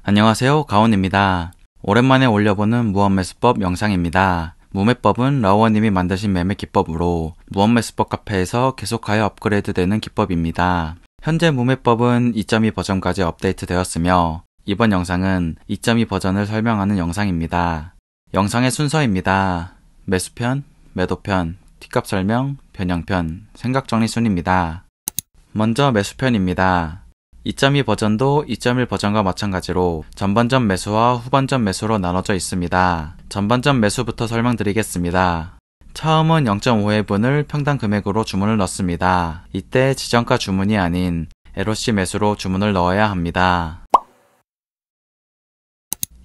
안녕하세요, 가온입니다. 오랜만에 올려보는 무언매수법 영상입니다. 무매법은 라오어님이 만드신 매매 기법으로 무언매수법 카페에서 계속하여 업그레이드되는 기법입니다. 현재 무매법은 2.2 버전까지 업데이트 되었으며 이번 영상은 2.2 버전을 설명하는 영상입니다. 영상의 순서입니다. 매수편, 매도편, T값 설명, 변형편, 생각정리 순입니다. 먼저 매수편입니다. 2.2 버전도 2.1 버전과 마찬가지로 전반전 매수와 후반전 매수로 나눠져 있습니다. 전반전 매수부터 설명드리겠습니다. 처음은 0.5회분을 평당 금액으로 주문을 넣습니다. 이때 지정가 주문이 아닌 LOC 매수로 주문을 넣어야 합니다.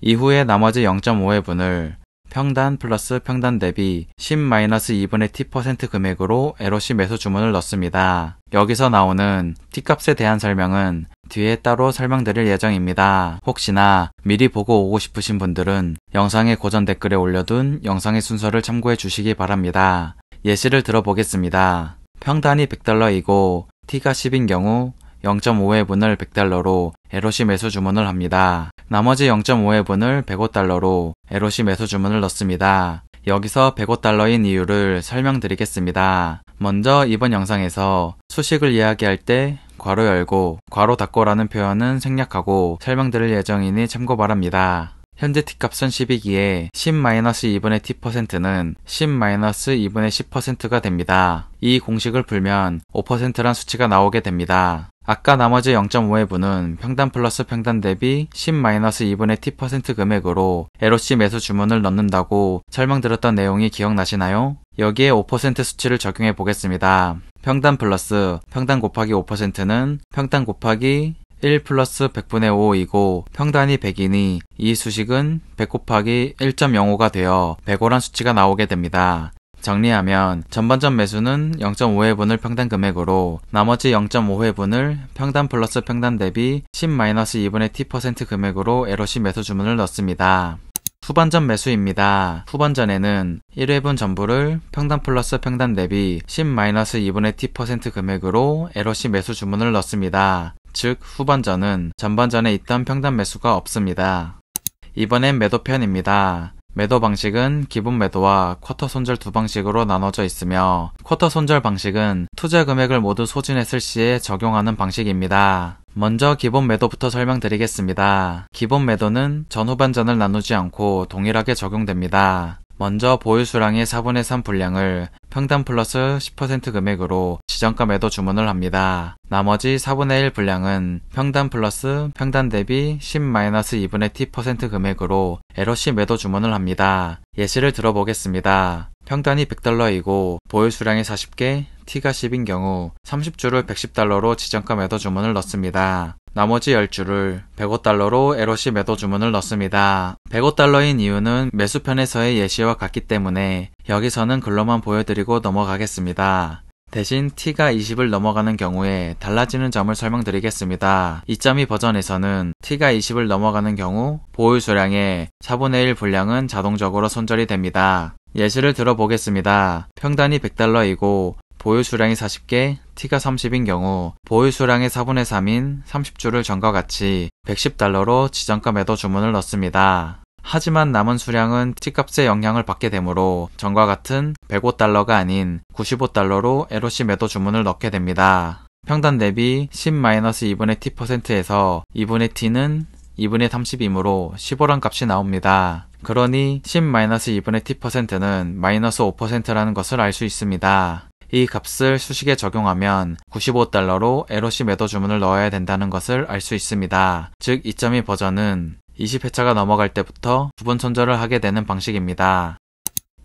이후에 나머지 0.5회분을 평단 플러스 평단 대비 10-2분의 t% 금액으로 LOC 매수 주문을 넣습니다. 여기서 나오는 T값에 대한 설명은 뒤에 따로 설명드릴 예정입니다. 혹시나 미리 보고 오고 싶으신 분들은 영상의 고전 댓글에 올려둔 영상의 순서를 참고해 주시기 바랍니다. 예시를 들어보겠습니다. 평단이 $100이고 T가 10인 경우 0.5회분을 $100로 LOC 매수 주문을 합니다. 나머지 0.5회분을 $105로 LOC 매수 주문을 넣습니다. 여기서 $105인 이유를 설명드리겠습니다. 먼저 이번 영상에서 수식을 이야기할 때 괄호 열고 괄호 닫고라는 표현은 생략하고 설명드릴 예정이니 참고 바랍니다. 현재 T값은 10이기에 10-2분의 T%는 10-2분의 10%가 됩니다. 이 공식을 풀면 5%란 수치가 나오게 됩니다. 아까 나머지 0.5회분은 평단 플러스 평단 대비 10-2분의 T% 금액으로 LOC 매수 주문을 넣는다고 설명드렸던 내용이 기억나시나요? 여기에 5% 수치를 적용해 보겠습니다. 평단 플러스 평단 곱하기 5%는 평단 곱하기 1 플러스 100분의 5이고 평단이 100이니 이 수식은 100 곱하기 1.05가 되어 105란 수치가 나오게 됩니다. 정리하면 전반전 매수는 0.5회분을 평단 금액으로 나머지 0.5회분을 평단 플러스 평단 대비 10-2분의 T% 금액으로 LOC 매수 주문을 넣습니다. 후반전 매수입니다. 후반전에는 1회분 전부를 평단 플러스 평단 대비 10-2분의 T% 금액으로 LOC 매수 주문을 넣습니다. 즉 후반전은 전반전에 있던 평단 매수가 없습니다. 이번엔 매도편입니다. 매도 방식은 기본 매도와 쿼터 손절 두 방식으로 나눠져 있으며 쿼터 손절 방식은 투자 금액을 모두 소진했을 시에 적용하는 방식입니다. 먼저 기본 매도부터 설명드리겠습니다. 기본 매도는 전후반전을 나누지 않고 동일하게 적용됩니다. 먼저 보유 수량의 4분의 3 분량을 평단 플러스 10% 금액으로 지정가 매도 주문을 합니다. 나머지 4분의 1 분량은 평단 플러스 평단 대비 10-2분의 T% 금액으로 LOC 매도 주문을 합니다. 예시를 들어보겠습니다. 평단이 $100이고 보유 수량이 40개, T가 10인 경우 30주를 $110로 지정가 매도 주문을 넣습니다. 나머지 10주를 $105로 LOC 매도 주문을 넣습니다. $105인 이유는 매수편에서의 예시와 같기 때문에 여기서는 글로만 보여드리고 넘어가겠습니다. 대신 T가 20을 넘어가는 경우에 달라지는 점을 설명드리겠습니다. 2.2 버전에서는 T가 20을 넘어가는 경우 보유 수량의 4분의 1 분량은 자동적으로 손절이 됩니다. 예시를 들어보겠습니다. 평단이 $100이고 보유 수량이 40개, T가 30인 경우 보유 수량의 4분의 3인 30주를 전과 같이 $110로 지정가 매도 주문을 넣습니다. 하지만 남은 수량은 T값의 영향을 받게 되므로 전과 같은 $105가 아닌 $95로 LOC 매도 주문을 넣게 됩니다. 평단 대비 10-2분의 T%에서 2분의 T는 2분의 30이므로 15란 값이 나옵니다. 그러니 10-2분의 T%는 마이너스 5%라는 것을 알 수 있습니다. 이 값을 수식에 적용하면 $95로 LOC 매도 주문을 넣어야 된다는 것을 알 수 있습니다. 즉 2.2 버전은 20회차가 넘어갈 때부터 부분 손절을 하게 되는 방식입니다.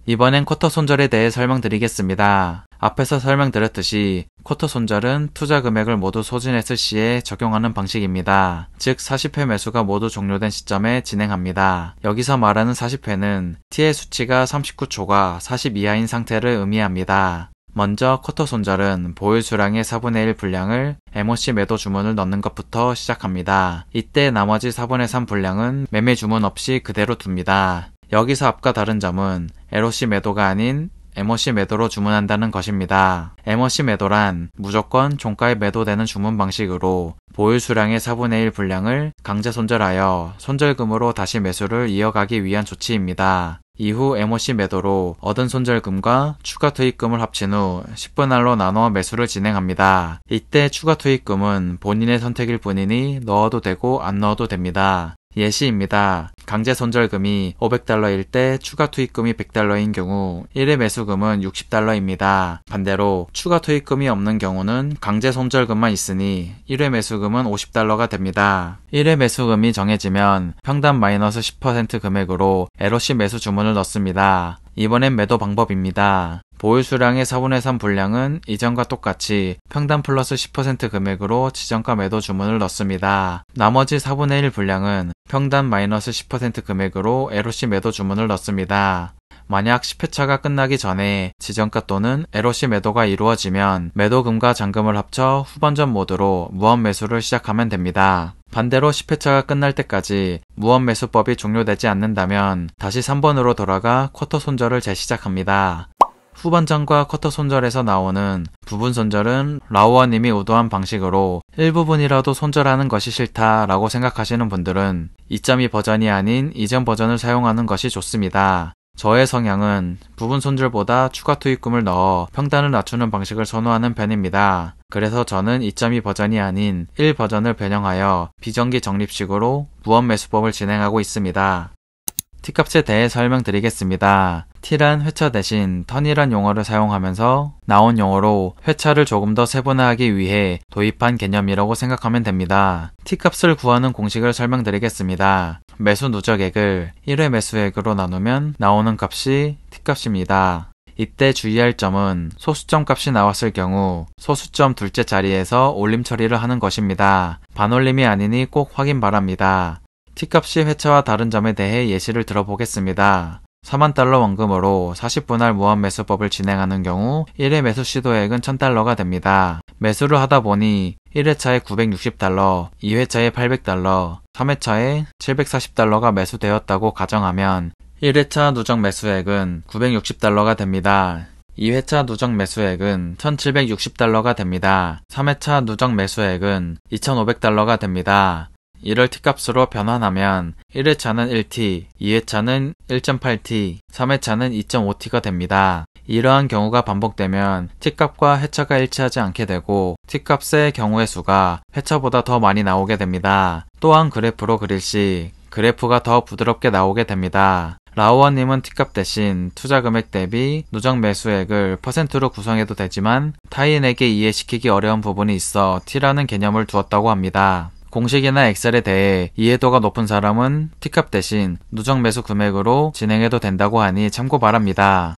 이번엔 쿼터 손절에 대해 설명드리겠습니다. 앞에서 설명드렸듯이 쿼터 손절은 투자 금액을 모두 소진했을 시에 적용하는 방식입니다. 즉 40회 매수가 모두 종료된 시점에 진행합니다. 여기서 말하는 40회는 T의 수치가 39초가 40 이하인 상태를 의미합니다. 먼저 쿼터 손절은 보유 수량의 4분의 1 분량을 MOC 매도 주문을 넣는 것부터 시작합니다. 이때 나머지 4분의 3 분량은 매매 주문 없이 그대로 둡니다. 여기서 앞과 다른 점은 LOC 매도가 아닌 MOC 매도로 주문한다는 것입니다. MOC 매도란 무조건 종가에 매도되는 주문 방식으로 보유 수량의 4분의 1 분량을 강제 손절하여 손절금으로 다시 매수를 이어가기 위한 조치입니다. 이후 MOC 매도로 얻은 손절금과 추가 투입금을 합친 후 10분할로 나누어 매수를 진행합니다. 이때 추가 투입금은 본인의 선택일 뿐이니 넣어도 되고 안 넣어도 됩니다. 예시입니다. 강제 손절금이 $500일 때 추가 투입금이 $100인 경우 1회 매수금은 $60입니다. 반대로 추가 투입금이 없는 경우는 강제 손절금만 있으니 1회 매수금은 $50가 됩니다. 1회 매수금이 정해지면 평단 마이너스 10% 금액으로 LOC 매수 주문을 넣습니다. 이번엔 매도 방법입니다. 보유 수량의 4분의 3 분량은 이전과 똑같이 평단 플러스 10% 금액으로 지정가 매도 주문을 넣습니다. 나머지 4분의 1 분량은 평단 마이너스 10% 금액으로 LOC 매도 주문을 넣습니다. 만약 10회차가 끝나기 전에 지정가 또는 LOC 매도가 이루어지면 매도금과 잔금을 합쳐 후반전 모드로 무한 매수를 시작하면 됩니다. 반대로 10회차가 끝날 때까지 무한 매수법이 종료되지 않는다면 다시 3번으로 돌아가 쿼터 손절을 재시작합니다. 후반전과 쿼터 손절에서 나오는 부분 손절은 라오어님이 의도한 방식으로 일부분이라도 손절하는 것이 싫다라고 생각하시는 분들은 2.2 버전이 아닌 이전 버전을 사용하는 것이 좋습니다. 저의 성향은 부분 손절보다 추가 투입금을 넣어 평단을 낮추는 방식을 선호하는 편입니다. 그래서 저는 2.2 버전이 아닌 1 버전을 변형하여 비정기 적립식으로 무한 매수법을 진행하고 있습니다. T값에 대해 설명드리겠습니다. T란 회차 대신 턴이란 용어를 사용하면서 나온 용어로 회차를 조금 더 세분화하기 위해 도입한 개념이라고 생각하면 됩니다. T값을 구하는 공식을 설명드리겠습니다. 매수 누적액을 1회 매수액으로 나누면 나오는 값이 T값입니다. 이때 주의할 점은 소수점 값이 나왔을 경우 소수점 둘째 자리에서 올림 처리를 하는 것입니다. 반올림이 아니니 꼭 확인 바랍니다. T값이 회차와 다른 점에 대해 예시를 들어보겠습니다. 40,000달러 원금으로 40분할 무한 매수법을 진행하는 경우 1회 매수 시도액은 1,000달러가 됩니다. 매수를 하다 보니 1회차에 $960, 2회차에 $800, 3회차에 $740가 매수되었다고 가정하면 1회차 누적 매수액은 $960가 됩니다. 2회차 누적 매수액은 $1,760가 됩니다. 3회차 누적 매수액은 $2,500가 됩니다. 이를 T값으로 변환하면 1회차는 1T, 2회차는 1.8T, 3회차는 2.5T가 됩니다. 이러한 경우가 반복되면 T값과 회차가 일치하지 않게 되고 T값의 경우의 수가 회차보다 더 많이 나오게 됩니다. 또한 그래프로 그릴 시 그래프가 더 부드럽게 나오게 됩니다. 라오어님은 T값 대신 투자 금액 대비 누적 매수액을 %로 구성해도 되지만 타인에게 이해시키기 어려운 부분이 있어 T라는 개념을 두었다고 합니다. 공식이나 엑셀에 대해 이해도가 높은 사람은 T값 대신 누적 매수 금액으로 진행해도 된다고 하니 참고 바랍니다.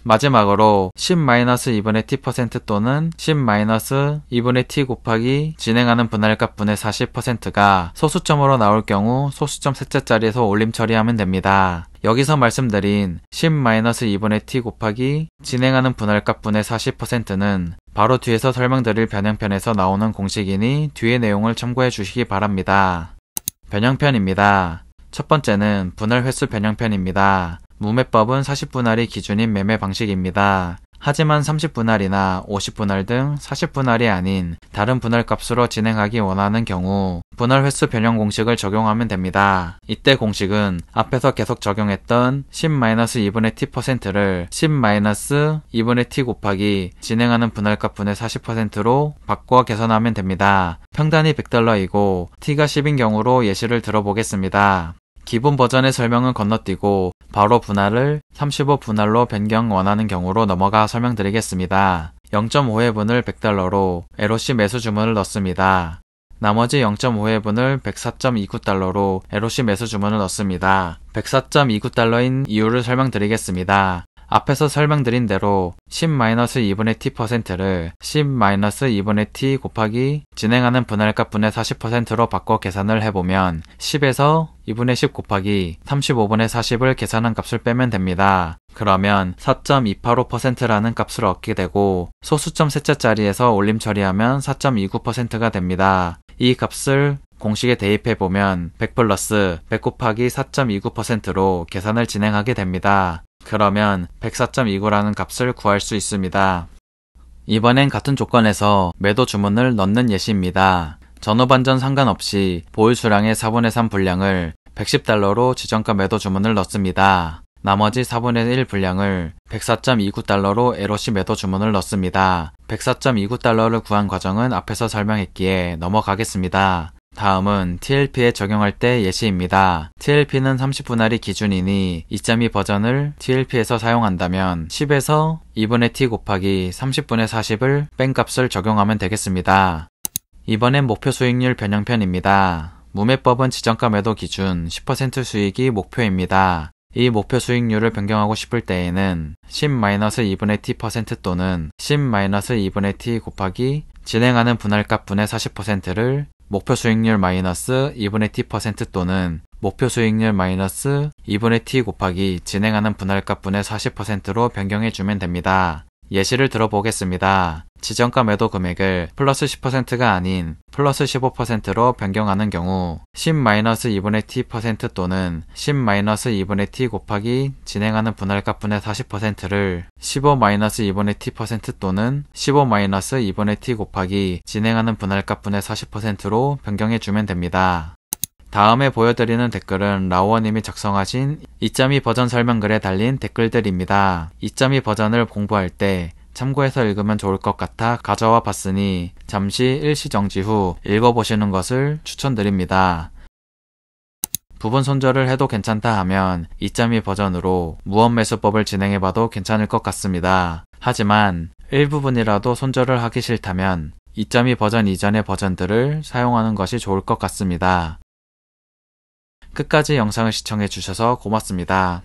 마지막으로 10-2분의 T% 또는 10-2분의 T 곱하기 진행하는 분할값 분의 40%가 소수점으로 나올 경우 소수점 셋째 자리에서 올림 처리하면 됩니다. 여기서 말씀드린 10-2분의 T 곱하기 진행하는 분할값 분의 40%는 바로 뒤에서 설명드릴 변형편에서 나오는 공식이니 뒤의 내용을 참고해 주시기 바랍니다. 변형편입니다. 첫 번째는 분할 횟수 변형편입니다. 무매법은 40분할이 기준인 매매 방식입니다. 하지만 30분할이나 50분할 등 40분할이 아닌 다른 분할값으로 진행하기 원하는 경우 분할 횟수 변형 공식을 적용하면 됩니다. 이때 공식은 앞에서 계속 적용했던 10-2분의 T%를 10-2분의 T 곱하기 진행하는 분할값 분의 40%로 바꿔 계산하면 됩니다. 평단이 $100이고 T가 10인 경우로 예시를 들어보겠습니다. 기본 버전의 설명은 건너뛰고 바로 분할을 35분할로 변경 원하는 경우로 넘어가 설명드리겠습니다. 0.5회분을 $100로 LOC 매수 주문을 넣습니다. 나머지 0.5회분을 $104.29로 LOC 매수 주문을 넣습니다. $104.29인 이유를 설명드리겠습니다. 앞에서 설명드린 대로 10-2분의 T%를 10-2분의 T 곱하기 진행하는 분할값 분의 40%로 바꿔 계산을 해보면 10에서 2분의 10 곱하기 35분의 40을 계산한 값을 빼면 됩니다. 그러면 4.285%라는 값을 얻게 되고 소수점 셋째 자리에서 올림 처리하면 4.29%가 됩니다. 이 값을 공식에 대입해보면 100 플러스 100 곱하기 4.29%로 계산을 진행하게 됩니다. 그러면 104.29라는 값을 구할 수 있습니다. 이번엔 같은 조건에서 매도 주문을 넣는 예시입니다. 전후 반전 상관없이 보유 수량의 4분의 3 분량을 110달러로 지정가 매도 주문을 넣습니다. 나머지 4분의 1 분량을 104.29달러로 LOC 매도 주문을 넣습니다. 104.29달러를 구한 과정은 앞에서 설명했기에 넘어가겠습니다. 다음은 TLP에 적용할 때 예시입니다. TLP는 30분할이 기준이니 2.2 버전을 TLP에서 사용한다면 10에서 2분의 T 곱하기 30분의 40을 뺀 값을 적용하면 되겠습니다. 이번엔 목표 수익률 변형편입니다. 무매법은 지정가 매도 기준 10% 수익이 목표입니다. 이 목표 수익률을 변경하고 싶을 때에는 10-2분의 t% 또는 10-2분의 t 곱하기 진행하는 분할값 분의 40%를 목표 수익률 마이너스 2분의 t% 또는 목표 수익률 마이너스 2분의 t 곱하기 진행하는 분할값 분의 40%로 변경해주면 됩니다. 예시를 들어보겠습니다. 지정가 매도 금액을 플러스 10%가 아닌 플러스 15%로 변경하는 경우 10-2분의 t% 또는 10-2분의 t 곱하기 진행하는 분할값 분의 40%를 15-2분의 t% 또는 15-2분의 t 곱하기 진행하는 분할값 분의 40%로 변경해주면 됩니다. 다음에 보여드리는 댓글은 라오어님이 작성하신 2.2 버전 설명글에 달린 댓글들입니다. 2.2 버전을 공부할 때 참고해서 읽으면 좋을 것 같아 가져와 봤으니 잠시 일시 정지 후 읽어보시는 것을 추천드립니다. 부분 손절을 해도 괜찮다 하면 2.2 버전으로 무언매수법을 진행해봐도 괜찮을 것 같습니다. 하지만 일부분이라도 손절을 하기 싫다면 2.2 버전 이전의 버전들을 사용하는 것이 좋을 것 같습니다. 끝까지 영상을 시청해 주셔서 고맙습니다.